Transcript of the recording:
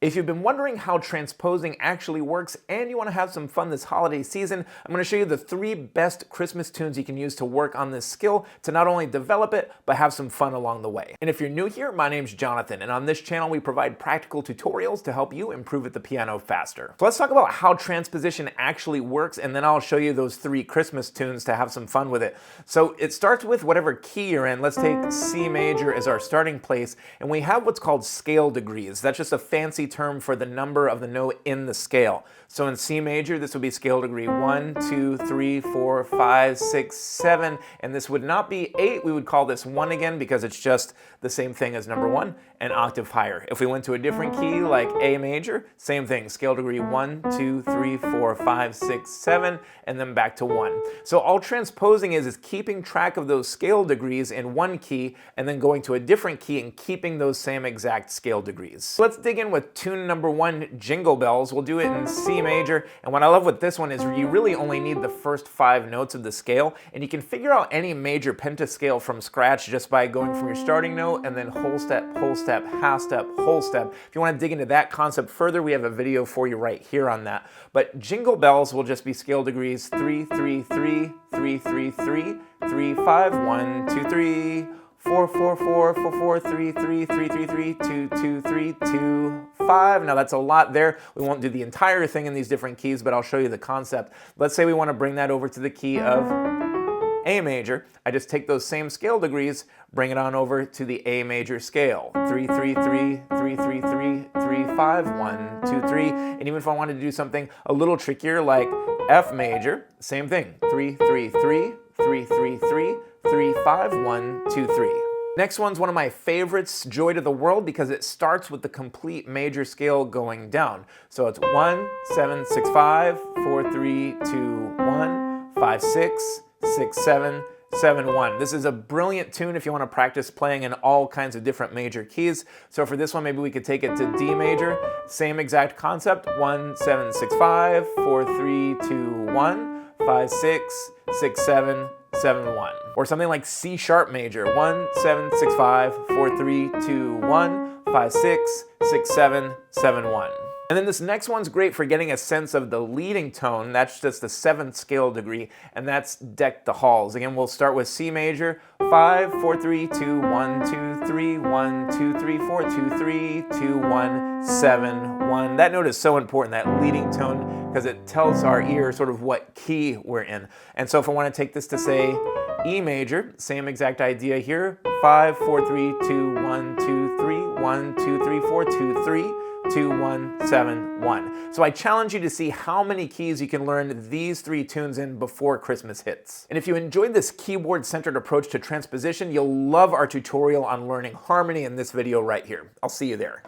If you've been wondering how transposing actually works and you want to have some fun this holiday season, I'm going to show you the 3 best Christmas tunes you can use to work on this skill to not only develop it, but have some fun along the way. And if you're new here, my name's Jonathan, and on this channel we provide practical tutorials to help you improve at the piano faster. So let's talk about how transposition actually works, and then I'll show you those 3 Christmas tunes to have some fun with it. So it starts with whatever key you're in. Let's take C major as our starting place, and we have what's called scale degrees. That's just a fancy term for the number of the note in the scale. So in C major, this would be scale degree 1, 2, 3, 4, 5, 6, 7, and this would not be 8. We would call this 1 again because it's just the same thing as number 1, an octave higher. If we went to a different key like A major, same thing, scale degree 1, 2, 3, 4, 5, 6, 7, and then back to 1. So all transposing is keeping track of those scale degrees in one key and then going to a different key and keeping those same exact scale degrees. So let's dig in with tune number 1, Jingle Bells. We'll do it in C major, and what I love with this one is you really only need the first 5 notes of the scale, and you can figure out any major pentascale from scratch just by going from your starting note and then whole step, half step, whole step. If you want to dig into that concept further, we have a video for you right here on that. But Jingle Bells will just be scale degrees 3, 3, 3, 3, 3, 3, 3, 5, 1, 2, 3, 4, 4, 4, 4, 4, 3, 3, 3, 3, 3, 2, 2, 3, 2, 5. Now that's a lot there. We won't do the entire thing in these different keys, but I'll show you the concept. Let's say we want to bring that over to the key of A major. I just take those same scale degrees, bring it on over to the A major scale. 3, 3, 3, 3, 3, 3, 3, 5, 1, 2, 3. And even if I wanted to do something a little trickier like F major, same thing. 3, 3, 3, 3, 3, 3, 3, 5, 1, 2, 3. Next one's one of my favorites, Joy to the World, because it starts with the complete major scale going down. So it's 1, 7, 6, 5, 4, 3, 2, 1, 5, 6, 6, 7, 7, 1. This is a brilliant tune if you want to practice playing in all kinds of different major keys. So for this one, maybe we could take it to D major. Same exact concept. 1, 7, 6, 5, 4, 3, 2, 1, 5, 6, 6, 7, 7, 1. Or something like C sharp major. 1, 7, 6, 5, 4, 3, 2, 1, 5, 6, 6, 7, 7, 1. And then this next one's great for getting a sense of the leading tone. That's just the 7th scale degree, and that's Deck the Halls. Again, we'll start with C major, 5, 4, 3, 2, 1, 2, 3, 1, 2, 3, 4, 2, 3, 2, 1, 7, 1. That note is so important, that leading tone, because it tells our ear sort of what key we're in. And so if I want to take this to, say, E major, same exact idea here, 5, 4, 3, 2, 1, 2, 3, 1, 2, 3, 4, 2, 3, 2, 1, 7, 1. So I challenge you to see how many keys you can learn these 3 tunes in before Christmas hits. And if you enjoyed this keyboard-centered approach to transposition, you'll love our tutorial on learning harmony in this video right here. I'll see you there.